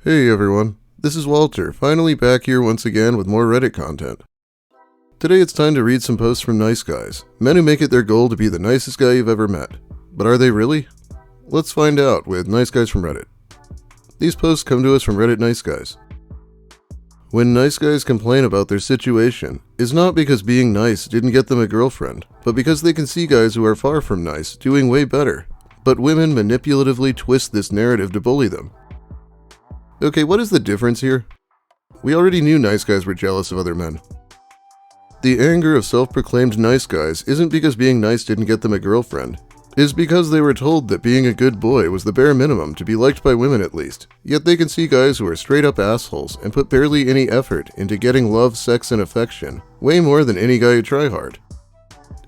Hey everyone, this is Walter, finally back here once again with more Reddit content. Today it's time to read some posts from nice guys, men who make it their goal to be the nicest guy you've ever met. But are they really? Let's find out with nice guys from Reddit. These posts come to us from Reddit Nice Guys. When nice guys complain about their situation, it's not because being nice didn't get them a girlfriend, but because they can see guys who are far from nice doing way better, but women manipulatively twist this narrative to bully them. Okay, what is the difference here? We already knew nice guys were jealous of other men. The anger of self-proclaimed nice guys isn't because being nice didn't get them a girlfriend. It's because they were told that being a good boy was the bare minimum to be liked by women at least, yet they can see guys who are straight up assholes and put barely any effort into getting love, sex, and affection, way more than any guy who try hard.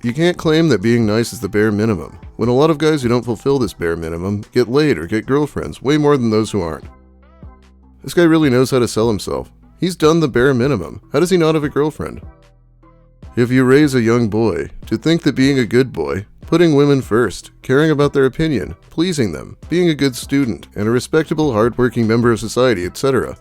You can't claim that being nice is the bare minimum, when a lot of guys who don't fulfill this bare minimum get laid or get girlfriends way more than those who aren't. This guy really knows how to sell himself. He's done the bare minimum. How does he not have a girlfriend? If you raise a young boy to think that being a good boy, putting women first, caring about their opinion, pleasing them, being a good student, and a respectable, hardworking member of society, etc.,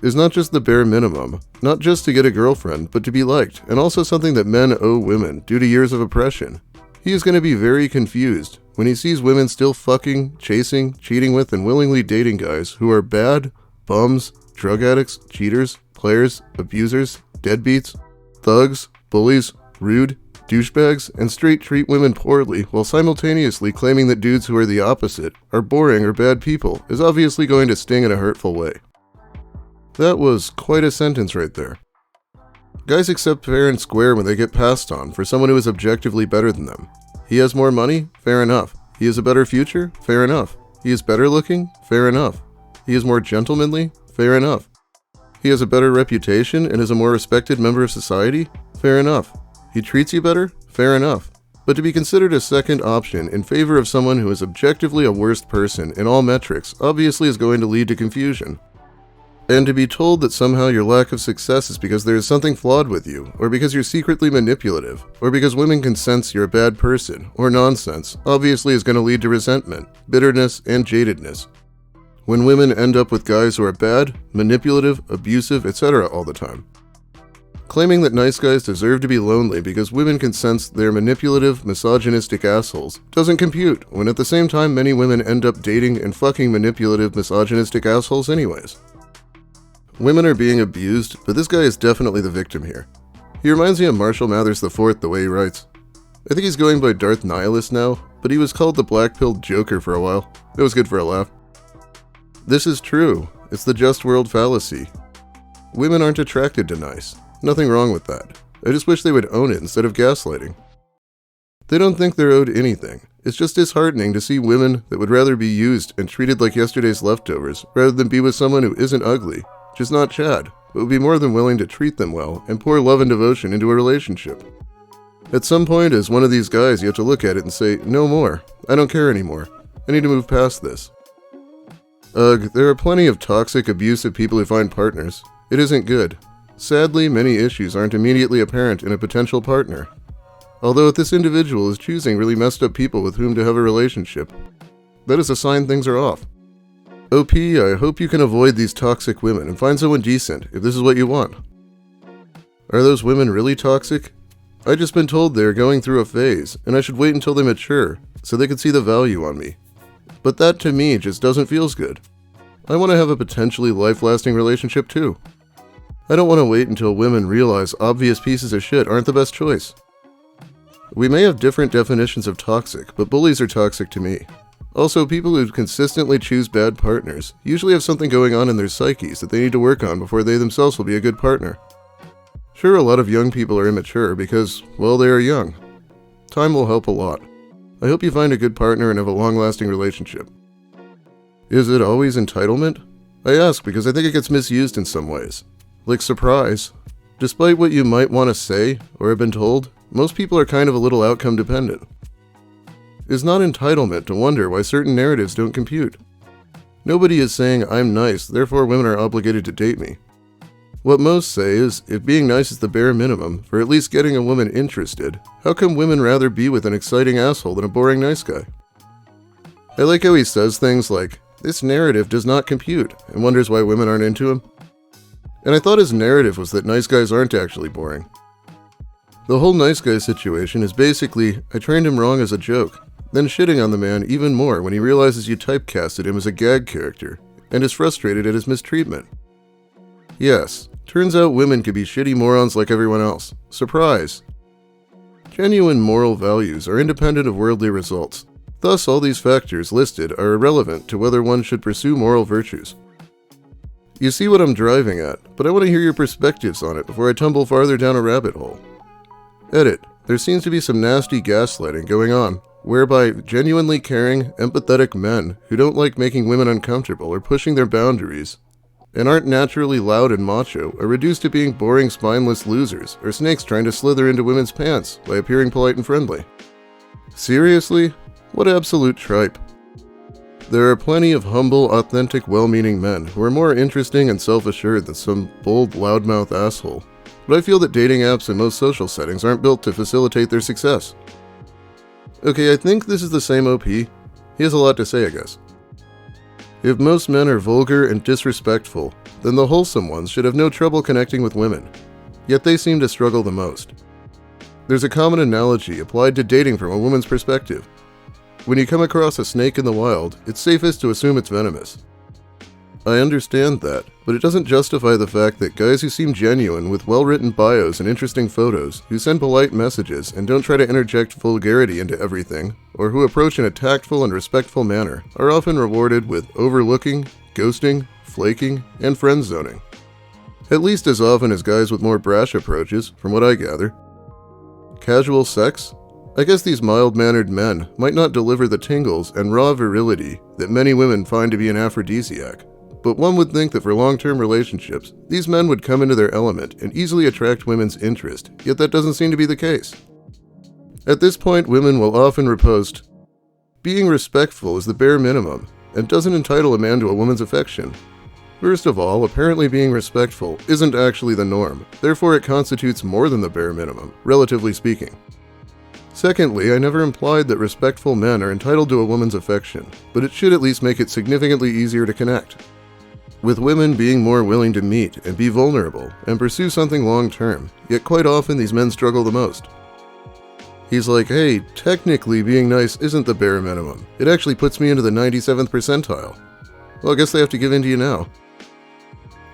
is not just the bare minimum, not just to get a girlfriend, but to be liked, and also something that men owe women due to years of oppression, he is going to be very confused when he sees women still fucking, chasing, cheating with, and willingly dating guys who are bad, bums, drug addicts, cheaters, players, abusers, deadbeats, thugs, bullies, rude, douchebags, and straight treat women poorly while simultaneously claiming that dudes who are the opposite are boring or bad people is obviously going to sting in a hurtful way. That was quite a sentence right there. Guys accept fair and square when they get passed on for someone who is objectively better than them. He has more money? Fair enough. He has a better future? Fair enough. He is better looking? Fair enough. He is more gentlemanly? Fair enough. He has a better reputation and is a more respected member of society? Fair enough. He treats you better? Fair enough. But to be considered a second option in favor of someone who is objectively a worse person in all metrics obviously is going to lead to confusion. And to be told that somehow your lack of success is because there is something flawed with you, or because you're secretly manipulative, or because women can sense you're a bad person, or nonsense, obviously is going to lead to resentment, bitterness, and jadedness. When women end up with guys who are bad, manipulative, abusive, etc. all the time. Claiming that nice guys deserve to be lonely because women can sense they're manipulative, misogynistic assholes doesn't compute when at the same time many women end up dating and fucking manipulative, misogynistic assholes anyways. Women are being abused, but this guy is definitely the victim here. He reminds me of Marshall Mathers IV the way he writes. I think he's going by Darth Nihilus now, but he was called the black-pilled Joker for a while. It was good for a laugh. This is true. It's the just world fallacy. Women aren't attracted to nice. Nothing wrong with that. I just wish they would own it instead of gaslighting. They don't think they're owed anything. It's just disheartening to see women that would rather be used and treated like yesterday's leftovers rather than be with someone who isn't ugly, just not Chad, but would be more than willing to treat them well and pour love and devotion into a relationship. At some point, as one of these guys, you have to look at it and say, no more. I don't care anymore. I need to move past this. Ugh, there are plenty of toxic, abusive people who find partners. It isn't good. Sadly, many issues aren't immediately apparent in a potential partner. Although if this individual is choosing really messed up people with whom to have a relationship, that is a sign things are off. OP, I hope you can avoid these toxic women and find someone decent if this is what you want. Are those women really toxic? I just been told they are going through a phase, and I should wait until they mature, so they could see the value on me. But that to me just doesn't feel good. I want to have a potentially life-lasting relationship too. I don't want to wait until women realize obvious pieces of shit aren't the best choice. We may have different definitions of toxic, but bullies are toxic to me. Also, people who consistently choose bad partners usually have something going on in their psyches that they need to work on before they themselves will be a good partner. Sure, a lot of young people are immature because, well, they are young. Time will help a lot. I hope you find a good partner and have a long-lasting relationship. Is it always entitlement? I ask because I think it gets misused in some ways. Like surprise. Despite what you might want to say or have been told, most people are kind of a little outcome dependent. It's not entitlement to wonder why certain narratives don't compute. Nobody is saying I'm nice, therefore women are obligated to date me. What most say is, if being nice is the bare minimum for at least getting a woman interested, how come women rather be with an exciting asshole than a boring nice guy? I like how he says things like, This narrative does not compute and wonders why women aren't into him. And I thought his narrative was that nice guys aren't actually boring. The whole nice guy situation is basically, I trained him wrong as a joke, then shitting on the man even more when he realizes you typecasted him as a gag character, and is frustrated at his mistreatment. Yes, turns out women could be shitty morons like everyone else. Surprise! Genuine moral values are independent of worldly results. Thus, all these factors listed are irrelevant to whether one should pursue moral virtues. You see what I'm driving at, but I want to hear your perspectives on it before I tumble farther down a rabbit hole. Edit. There seems to be some nasty gaslighting going on, whereby genuinely caring, empathetic men who don't like making women uncomfortable or pushing their boundaries, and aren't naturally loud and macho, are reduced to being boring, spineless losers, or snakes trying to slither into women's pants by appearing polite and friendly. Seriously? What absolute tripe. There are plenty of humble, authentic, well-meaning men who are more interesting and self-assured than some bold, loudmouth asshole. But I feel that dating apps and most social settings aren't built to facilitate their success. Okay, I think this is the same OP. He has a lot to say, I guess. If most men are vulgar and disrespectful, then the wholesome ones should have no trouble connecting with women. Yet they seem to struggle the most. There's a common analogy applied to dating from a woman's perspective. When you come across a snake in the wild, it's safest to assume it's venomous. I understand that, but it doesn't justify the fact that guys who seem genuine with well-written bios and interesting photos, who send polite messages and don't try to interject vulgarity into everything, or who approach in a tactful and respectful manner, are often rewarded with overlooking, ghosting, flaking, and friend-zoning. At least as often as guys with more brash approaches, from what I gather. Casual sex? I guess these mild-mannered men might not deliver the tingles and raw virility that many women find to be an aphrodisiac. But one would think that for long-term relationships, these men would come into their element and easily attract women's interest, yet that doesn't seem to be the case. At this point, women will often riposte, being respectful is the bare minimum, and doesn't entitle a man to a woman's affection. First of all, apparently being respectful isn't actually the norm, therefore it constitutes more than the bare minimum, relatively speaking. Secondly, I never implied that respectful men are entitled to a woman's affection, but it should at least make it significantly easier to connect. With women being more willing to meet and be vulnerable and pursue something long-term, yet quite often these men struggle the most. He's like, hey, technically being nice isn't the bare minimum. It actually puts me into the 97th percentile. Well, I guess they have to give in to you now.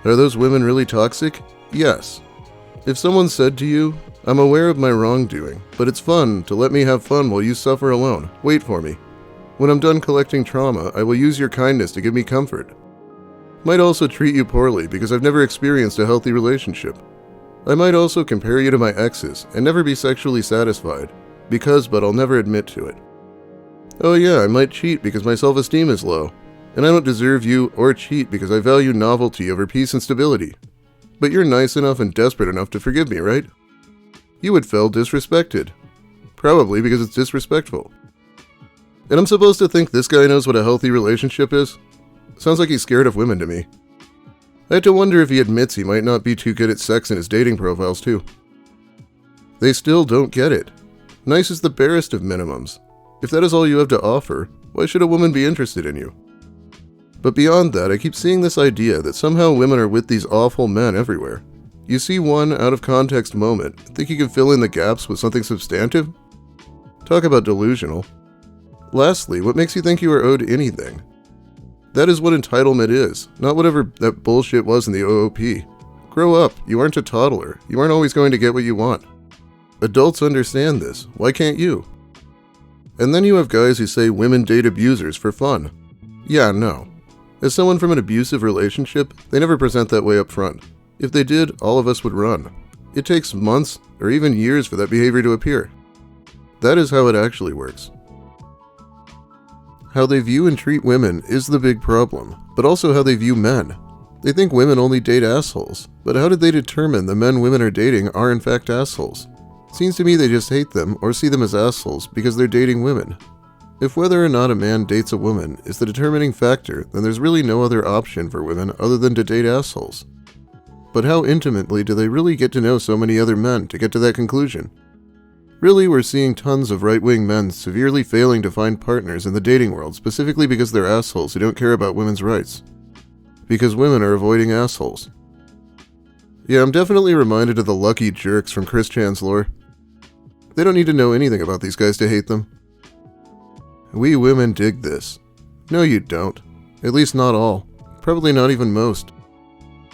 Are those women really toxic? Yes. If someone said to you, I'm aware of my wrongdoing, but it's fun to let me have fun while you suffer alone. Wait for me. When I'm done collecting trauma, I will use your kindness to give me comfort. Might also treat you poorly because I've never experienced a healthy relationship. I might also compare you to my exes and never be sexually satisfied, but I'll never admit to it. Oh yeah, I might cheat because my self-esteem is low, and I don't deserve you or cheat because I value novelty over peace and stability. But you're nice enough and desperate enough to forgive me, right? You would feel disrespected. Probably because it's disrespectful. And I'm supposed to think this guy knows what a healthy relationship is? Sounds like he's scared of women to me. I had to wonder if he admits he might not be too good at sex in his dating profiles too. They still don't get it. Nice is the barest of minimums. If that is all you have to offer, why should a woman be interested in you? But beyond that, I keep seeing this idea that somehow women are with these awful men everywhere. You see one out-of-context moment, think you can fill in the gaps with something substantive? Talk about delusional. Lastly, what makes you think you are owed anything? That is what entitlement is, not whatever that bullshit was in the OOP. Grow up, you aren't a toddler, you aren't always going to get what you want. Adults understand this, why can't you? And then you have guys who say women date abusers for fun. Yeah, no. As someone from an abusive relationship, they never present that way up front. If they did, all of us would run. It takes months, or even years for that behavior to appear. That is how it actually works. How they view and treat women is the big problem, but also how they view men. They think women only date assholes, but how did they determine the men women are dating are in fact assholes? Seems to me they just hate them or see them as assholes because they're dating women. If whether or not a man dates a woman is the determining factor, then there's really no other option for women other than to date assholes. But how intimately do they really get to know so many other men to get to that conclusion? Really, we're seeing tons of right-wing men severely failing to find partners in the dating world specifically because they're assholes who don't care about women's rights. Because women are avoiding assholes. Yeah, I'm definitely reminded of the lucky jerks from Chris Chan's lore. They don't need to know anything about these guys to hate them. We women dig this. No, you don't. At least not all. Probably not even most.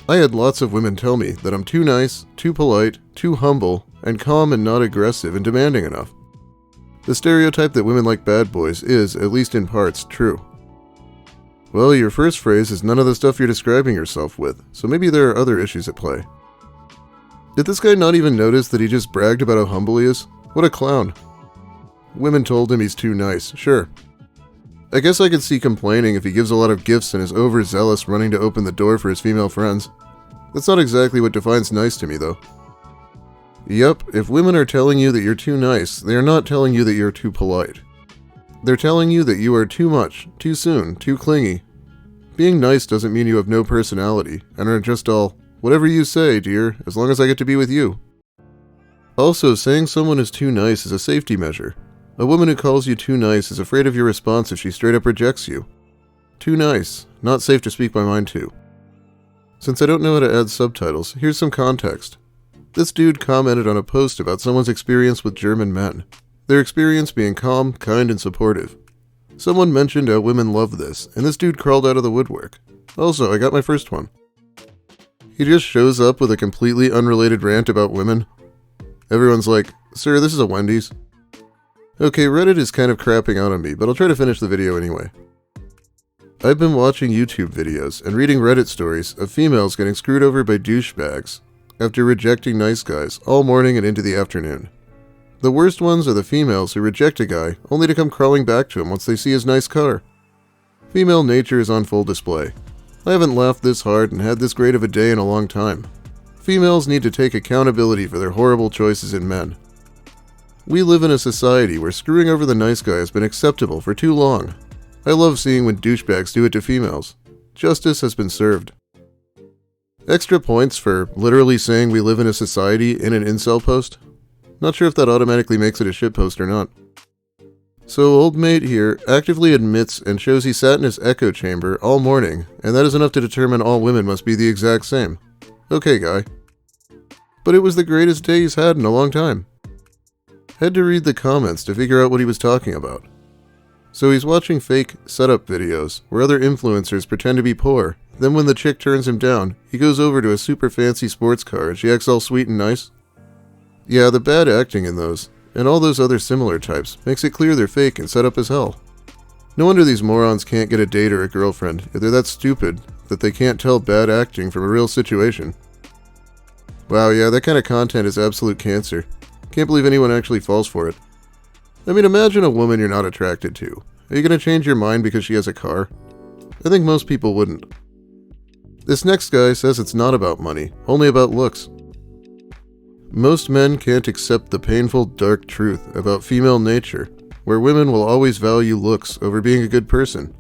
I had lots of women tell me that I'm too nice, too polite, too humble, and calm and not aggressive and demanding enough. The stereotype that women like bad boys is, at least in parts, true. Well, your first phrase is none of the stuff you're describing yourself with, so maybe there are other issues at play. Did this guy not even notice that he just bragged about how humble he is? What a clown. Women told him he's too nice, sure. I guess I could see complaining if he gives a lot of gifts and is overzealous running to open the door for his female friends. That's not exactly what defines nice to me, though. Yep, if women are telling you that you're too nice, they are not telling you that you're too polite. They're telling you that you are too much, too soon, too clingy. Being nice doesn't mean you have no personality, and are just all, whatever you say, dear, as long as I get to be with you. Also, saying someone is too nice is a safety measure. A woman who calls you too nice is afraid of your response if she straight up rejects you. Too nice, not safe to speak my mind to. Since I don't know how to add subtitles, here's some context. This dude commented on a post about someone's experience with German men. Their experience being calm, kind, and supportive. Someone mentioned how women love this, and this dude crawled out of the woodwork. Also, I got my first one. He just shows up with a completely unrelated rant about women. Everyone's like, "Sir, this is a Wendy's." Okay, Reddit is kind of crapping out on me, but I'll try to finish the video anyway. I've been watching YouTube videos and reading Reddit stories of females getting screwed over by douchebags after rejecting nice guys all morning and into the afternoon. The worst ones are the females who reject a guy only to come crawling back to him once they see his nice car. Female nature is on full display. I haven't laughed this hard and had this great of a day in a long time. Females need to take accountability for their horrible choices in men. We live in a society where screwing over the nice guy has been acceptable for too long. I love seeing when douchebags do it to females. Justice has been served. Extra points for literally saying we live in a society in an incel post. Not sure if that automatically makes it a shitpost or not. So old mate here actively admits and shows he sat in his echo chamber all morning, and that is enough to determine all women must be the exact same. Okay, guy. But it was the greatest day he's had in a long time. Had to read the comments to figure out what he was talking about. So he's watching fake setup videos where other influencers pretend to be poor. Then when the chick turns him down, he goes over to a super fancy sports car and she acts all sweet and nice. Yeah, the bad acting in those, and all those other similar types, makes it clear they're fake and set up as hell. No wonder these morons can't get a date or a girlfriend if they're that stupid that they can't tell bad acting from a real situation. Wow, yeah, that kind of content is absolute cancer. Can't believe anyone actually falls for it. I mean, imagine a woman you're not attracted to. Are you going to change your mind because she has a car? I think most people wouldn't. This next guy says it's not about money, only about looks. Most men can't accept the painful, dark truth about female nature, where women will always value looks over being a good person.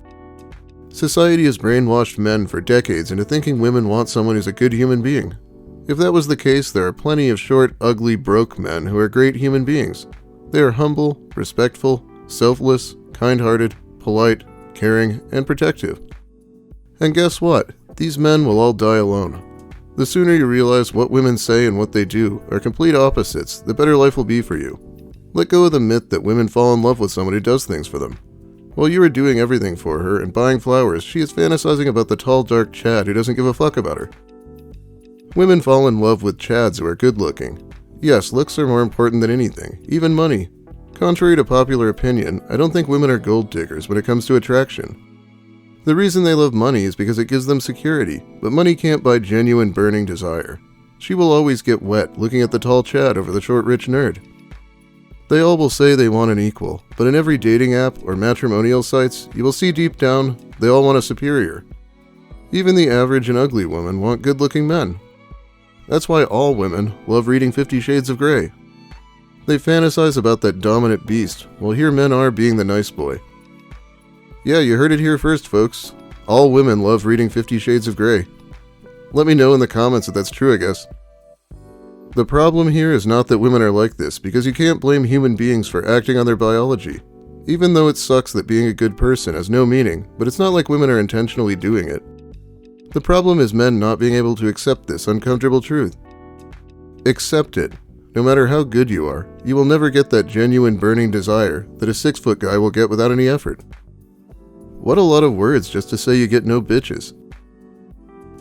Society has brainwashed men for decades into thinking women want someone who's a good human being. If that was the case, there are plenty of short, ugly, broke men who are great human beings. They are humble, respectful, selfless, kind-hearted, polite, caring, and protective. And guess what? These men will all die alone. The sooner you realize what women say and what they do are complete opposites, the better life will be for you. Let go of the myth that women fall in love with someone who does things for them. While you are doing everything for her and buying flowers, she is fantasizing about the tall, dark Chad who doesn't give a fuck about her. Women fall in love with Chads who are good-looking. Yes, looks are more important than anything, even money. Contrary to popular opinion, I don't think women are gold diggers when it comes to attraction. The reason they love money is because it gives them security, but money can't buy genuine burning desire. She will always get wet looking at the tall Chad over the short rich nerd. They all will say they want an equal, but in every dating app or matrimonial sites, you will see deep down, they all want a superior. Even the average and ugly women want good-looking men. That's why all women love reading 50 Shades of Grey. They fantasize about that dominant beast, while here men are being the nice boy. Yeah, you heard it here first, folks. All women love reading 50 Shades of Grey. Let me know in the comments if that's true, I guess. The problem here is not that women are like this, because you can't blame human beings for acting on their biology. Even though it sucks that being a good person has no meaning, but it's not like women are intentionally doing it. The problem is men not being able to accept this uncomfortable truth. Accept it. No matter how good you are, you will never get that genuine burning desire that a 6-foot guy will get without any effort. What a lot of words just to say you get no bitches.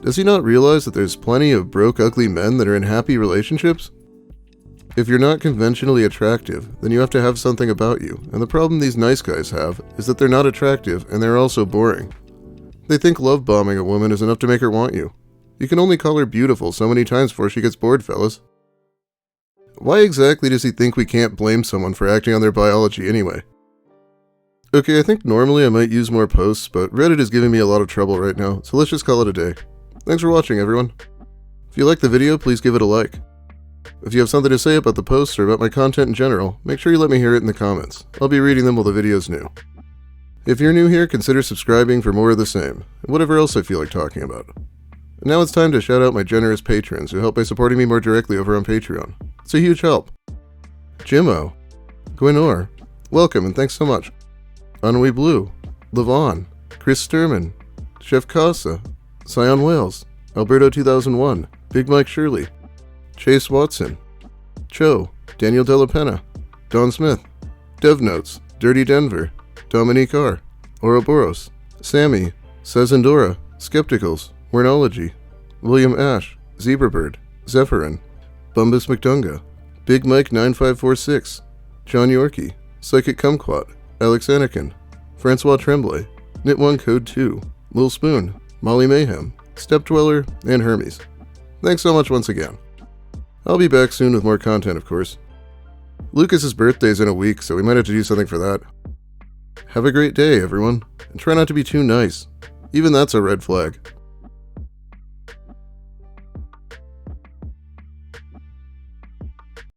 Does he not realize that there's plenty of broke, ugly men that are in happy relationships? If you're not conventionally attractive, then you have to have something about you, and the problem these nice guys have is that they're not attractive and they're also boring. They think love bombing a woman is enough to make her want you. You can only call her beautiful so many times before she gets bored, fellas. Why exactly does he think we can't blame someone for acting on their biology anyway? Okay, I think normally I might use more posts, but Reddit is giving me a lot of trouble right now, so let's just call it a day. Thanks for watching, everyone. If you liked the video, please give it a like. If you have something to say about the posts or about my content in general, make sure you let me hear it in the comments. I'll be reading them while the video's new. If you're new here, consider subscribing for more of the same, and whatever else I feel like talking about. And now it's time to shout out my generous patrons who help by supporting me more directly over on Patreon. It's a huge help. Jimmo, Gwenor, welcome and thanks so much. Anui Blue, Levon, Chris Sturman, Chef Casa, Sion Wales, Alberto 2001, Big Mike Shirley, Chase Watson, Cho, Daniel Della Pena, Don Smith, Dev Notes, Dirty Denver, Dominique R., Ouroboros, Sammy, Sezandora, Skepticals, Wernology, William Ash, Zebrabird, Zephyrin, Bumbus McDunga, Big Mike 9546, John Yorkie, Psychic Kumquat, Alex Anakin, Francois Tremblay, Knit1 Code 2, Lil Spoon, Molly Mayhem, Step Dweller, and Hermes. Thanks so much once again. I'll be back soon with more content, of course. Lucas's birthday's in a week, so we might have to do something for that. Have a great day, everyone, and try not to be too nice. Even that's a red flag.